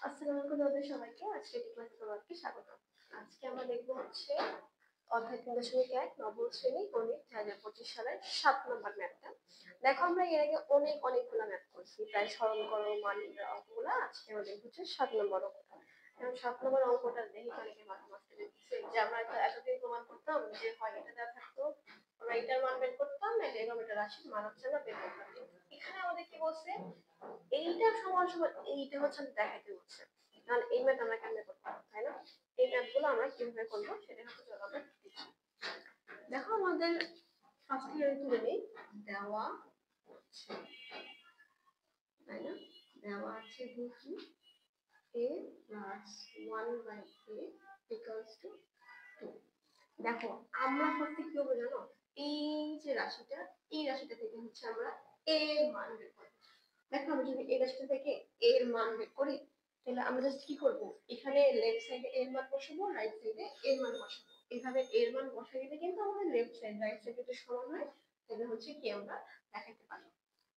আসসালামু আলাইকুম তোমাদের সবাইকে। আজকে ক্লাসে তোমাদেরকে স্বাগত। আজকে আমরা দেখব হচ্ছে অধ্যায় 3.1 নবম শ্রেণী গণিত 2025 সালের 7 নম্বর ম্যাথটা। দেখো আমরা এর আগে অনেকগুলো ম্যাথ করছি, প্রায় স্মরণ করো মানগুলো অঙ্কগুলো। আজকে আমরা দেখব হচ্ছে 7 নম্বর অঙ্কটা। এবং 7 নম্বর অঙ্কটা দেখে অনেকে মাথা নষ্ট হয়ে গেছে যে আমরা তো এতদিন প্রমাণ করতাম যে হয় এটা দেওয়া থাকতো, আমরা এটার মান বের করতাম, না এরকম একটা রাশির মান হচ্ছে আমরা বের করতাম। এখানে আমাদের কি বলছে, এইটা সমান সমান এইটা হচ্ছে আমি দেখাইতে বলছে। কারণ এই ম্যাথ আমরা কেমনে করতাম, তাই না? এই ম্যাথগুলো আমরা কিভাবে করবো সেটা হচ্ছে চলো আমরা দেখি। দেখো আমাদের ফার্স্ট ইয়ারে তুলে নেই, দেওয়া হচ্ছে, তাই না? দেওয়া আছে দেখি a plus 1 by a equals to 2। দেখো আমরা ফার্স্টে কি করবো জানো, এই যে রাশিটা, এই রাশিটা থেকে হচ্ছে আমরা a এর মান বের করব। দেখো আমি যদি এই রাশিটা থেকে a এর মান বের করি, তাহলে আমরা জাস্ট কি করব, এখানে লেফট সাইডে এর মান বসাবো, রাইট সাইডে এর মান বসাবো। এইভাবে এর মান বসাই দিলে কিন্তু আমাদের লেফট সাইড রাইট সাইড যদি সমান হয় তাহলে হচ্ছে কি আমরা দেখাতে পারবো।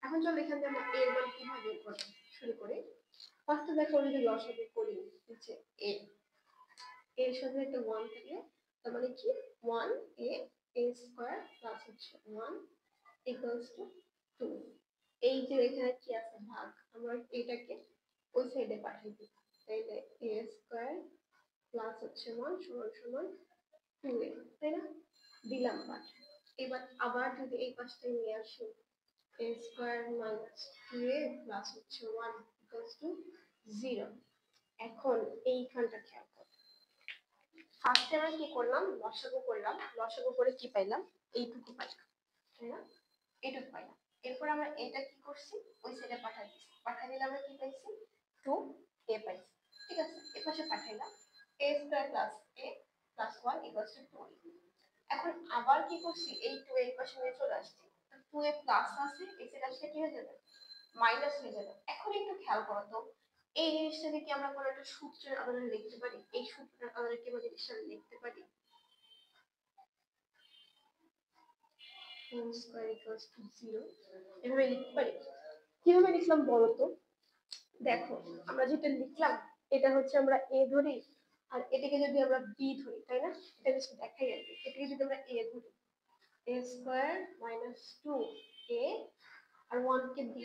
এখন চলো এখান থেকে আমরা এর মান কিভাবে বের করব শুরু করি। ফার্স্টে দেখো যদি লসাগু করি, হচ্ছে a এর সাথে একটা 1 থাকে, তার মানে কি 1 a স্কয়ার প্লাস হচ্ছে 1 ইকুয়ালস টু 2। এই যে এখানে কি আছে ভাগ, আমরা এটাকে ওই সাইডে পাঠিয়ে দিই, তাইলে a স্কয়ার প্লাস হচ্ছে 1 সমান সমান 2a, তাই না? দিলাম পাঠ। এবার আবার যদি এই পাশটা নিয়ে আসি, a square minus 2a plus হচ্ছে 1 ইকুয়ালস টু 0। এখন এইখানটা খেয়াল করো, ফার্স্টে আমরা কি করলাম, লসাগু করলাম, লসাগু করে কি পাইলাম, এইটুকু পাইলাম, তাই না? এইটুকু পাইলাম। এরপর আমরা এটা কি করছি, ওই সাইডে পাঠিয়ে দিচ্ছি, পাঠিয়ে দিলে আমরা কি পাইছি, 2a পাইছি। ঠিক আছে, এর পাশে পাঠাইলাম a square plus a plus 1 equals to 2। এখন আবার কি করছি, এই 2 এই পাশে নিয়ে চলে আসছি, 2a প্লাস আছে, এই সাইডে আসলে কি হয়ে যাবে, মাইনাস হয়ে যাবে। এখন একটু খেয়াল করো তো, এই জিনিসটাকে কি আমরা কোনো একটা সূত্রের আধারে লিখতে পারি? এই সূত্রের আধারে কি আমরা জিনিসটা লিখতে পারি? স্কয়ার ইকুয়ালস টু 0 এভাবে লিখতে পারি। কিভাবে লিখলাম বলো তো? দেখো আমরা যেটা লিখলাম, এটা হচ্ছে আমরা a ধরি, আর এটাকে যদি আমরা b ধরি, তাই না? এটা জাস্ট দেখাই আর কি। এটাকে যদি আমরা a ধরি, a স্কয়ার মাইনাস 2a আর 1 কে b,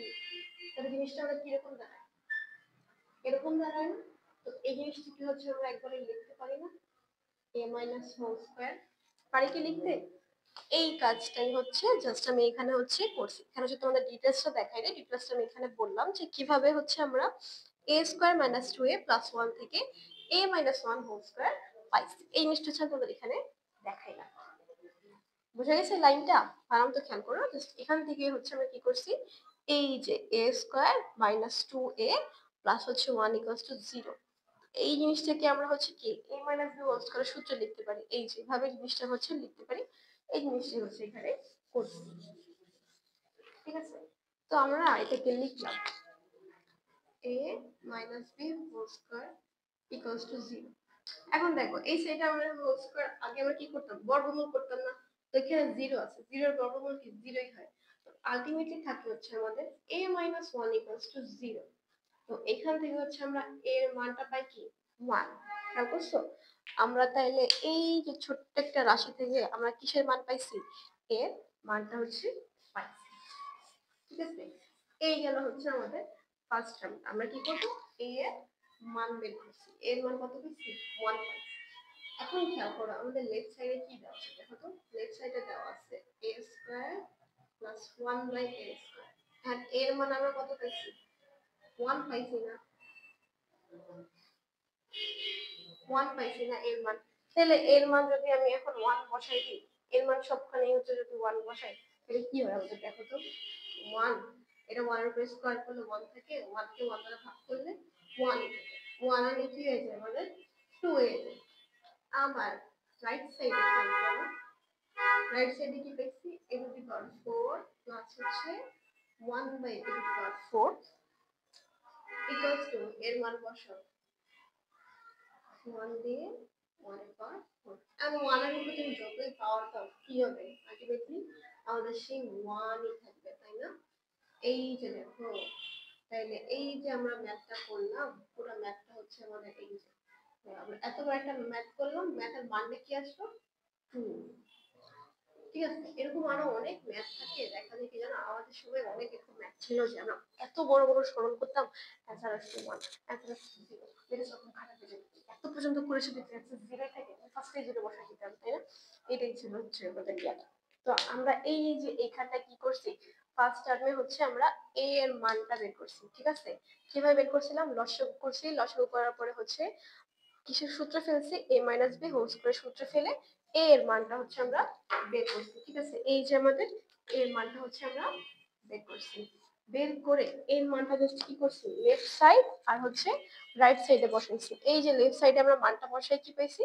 তাহলে জিনিসটা আমরা কিরকম দাঁড়ায়, এরকম দাঁড়ায় না? তো এই জিনিসটা কি হচ্ছে আমরা একবারে লিখতে পারি না, a মাইনাস হোল স্কয়ার, পারি কি লিখতে? এই কাজটাই হচ্ছে জাস্ট আমি এখানে হচ্ছে করছি। এখানে হচ্ছে তোমাদের ডিটেইলসটা দেখাই দেই, ডিটেইলসটা আমি এখানে বললাম যে কিভাবে হচ্ছে আমরা a square minus 2a plus 1 থেকে a মাইনাস 1 হোল স্কয়ার পাইছি। এই জিনিসটা হচ্ছে তোমাদের এখানে দেখাইলাম। বুঝা গেছে লাইনটা? আরাম তো খেয়াল করো, জাস্ট এখান থেকে হচ্ছে আমরা কি করছি, এই যে a square minus 2a plus হচ্ছে 1 ইকুয়ালস টু 0, এই জিনিসটাকে আমরা হচ্ছে কি a মাইনাস b হোল স্কয়ারের সূত্র লিখতে পারি। এই যে ভাবে জিনিসটা হচ্ছে লিখতে পারি, এই জিনিসটা হচ্ছে এখানে করছি। ঠিক আছে, তো আমরা এটাকে লিখলাম a মাইনাস b whole square equals to 0। এখন দেখো এই সাইডে আমরা হোল স্কয়ার আগে আমরা কি করতাম, বর্গমূল করতাম না? তো এখানে 0 আছে, 0 এর বর্গমূল কি 0ই হয়। তো আলটিমেটলি থাকে হচ্ছে আমাদের a মাইনাস 1 ইকুয়ালস টু 0। তো এখান থেকে হচ্ছে আমরা এর মানটা পাই কি 1। খেয়াল করছো? আমরা তাইলে এই যে ছোট্ট একটা রাশি থেকে আমরা কিসের মান পাইছি, এর মানটা হচ্ছে পাইছি। ঠিক আছে, এই গেল হচ্ছে আমাদের ফার্স্ট টার্ম। আমরা কি করব, a এর মান বের করছি, এর মান কত পেয়েছি 1 পাইছি। এখন খেয়াল করো আমাদের লেফট সাইডে কি দেওয়া আছে, দেখো তো লেফট সাইডে দেওয়া আছে a square plus 1 by a square. আর এর মান আমরা কত পাইছি, 1 পাইছি না, 1 পাইছি না এর মান। তাহলে এর মান যদি আমি এখন 1 বসাই দিই, এর মান সবখানে হচ্ছে যদি 1 বসাই, তাহলে কি হয় আমাদের দেখো তো, 1, এটা 1 এর উপর স্কয়ার করলে 1 থাকে, 1 কে 1 দ্বারা ভাগ করলে 1 থাকে, 1 আর কি হয়ে যায় আমাদের 2 হয়ে যায়। আবার রাইট সাইডে খেয়াল করো, রাইট সাইডে কি পেয়েছি, a to the power 4 plus হচ্ছে 1 by a to the power 4 equals to, এর মান বসাও 1 দিয়ে 1 এর পাওয়ার 4। আর 1 এর উপর তুমি যতই পাওয়ার দাও কি হবে, আলটিমেটলি আমাদের সেই 1ই থাকবে, তাই না? এই যে দেখো তাইলে এই যে আমরা ম্যাথটা করলাম, পুরো ম্যাথটা হচ্ছে আমাদের এই যে আমরা এত বড় একটা ম্যাথ করলাম, ম্যাথের মানটা কি আসলো? 2। ঠিক আছে, এরকম আরো অনেক ম্যাথ থাকে। দেখা যায় কি জানো, আমাদের সময় অনেক এরকম ম্যাথ ছিল যে আমরা এত বড় বড় সরল করতাম, অ্যান্সার আসছে 1, অ্যান্সার আসছে 0, এটা যখন খারাপ হয়ে যেত এত পর্যন্ত করে শুধু অ্যান্সার 0 থাকে, ফার্স্টে 0 বসাই দিতাম, তাই না? এটাই ছিল হচ্ছে আমাদের জ্ঞান। তো আমরা এই যে এইখানটা কি করছি, ফার্স্ট টার্মে হচ্ছে আমরা a এর মানটা বের করছি। ঠিক আছে, কিভাবে বের করছিলাম? লসাগু করছি, লসাগু করার পরে হচ্ছে কিসের সূত্র ফেলছি, a minus B whole square সূত্র ফেলে a এর মানটা হচ্ছে আমরা বের করছি। ঠিক আছে, এই যে আমাদের a এর মানটা হচ্ছে আমরা বের করছি। বের করে এর মানটা জাস্ট কি করছি, লেফট সাইড আর হচ্ছে রাইট সাইডে বসাইছি। এই যে লেফট সাইডে আমরা মানটা বসাই কি পাইছি,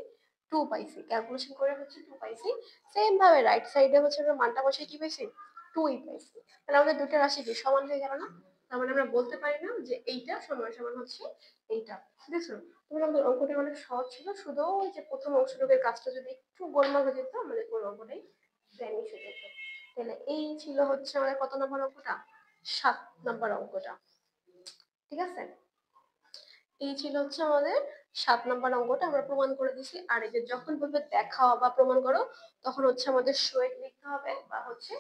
2 পাইছি, ক্যালকুলেশন করে হচ্ছে 2 পাইছি। সেম ভাবে রাইট সাইডে হচ্ছে আমরা মানটা বসাই কি পাইছি, 2 ই পাইছি। তাহলে আমাদের দুটো রাশি কি সমান হয়ে গেল না? তার মানে আমরা বলতে পারি না যে এইটা সমান সমান হচ্ছে এইটা। বুঝছো? তবে আমাদের অঙ্কটা অনেক সহজ ছিল, শুধু ওই যে প্রথম অংশটুকুর কাজটা যদি একটু গোলমাল হয়ে যেত আমাদের পুরো অঙ্কটাই ভ্যানিশ হয়ে যেত। তাহলে এই ছিল হচ্ছে আমাদের কত নম্বর অঙ্কটা, 7 নম্বর অঙ্কটা। ঠিক আছে, এই ছিল হচ্ছে আমাদের 7 নম্বর অঙ্কটা, আমরা প্রমাণ করে দিছি। আর এই যে যখন বলবে দেখাও বা প্রমাণ করো, তখন হচ্ছে আমাদের শোয়েড লিখতে হবে বা হচ্ছে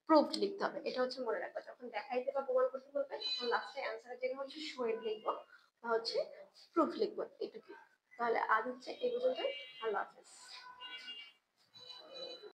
প্রুফড লিখতে হবে। এটা হচ্ছে মনে রাখবা, যখন দেখাইতে বা প্রমাণ করতে বলবে তখন লাস্টে অ্যান্সারের জায়গায় হচ্ছে শোয়েড লিখবো বা হচ্ছে প্রুফ লিখবো, এটুকুই। তাহলে আজ হচ্ছে এই পর্যন্তই। আল্লাহ হাফেজ।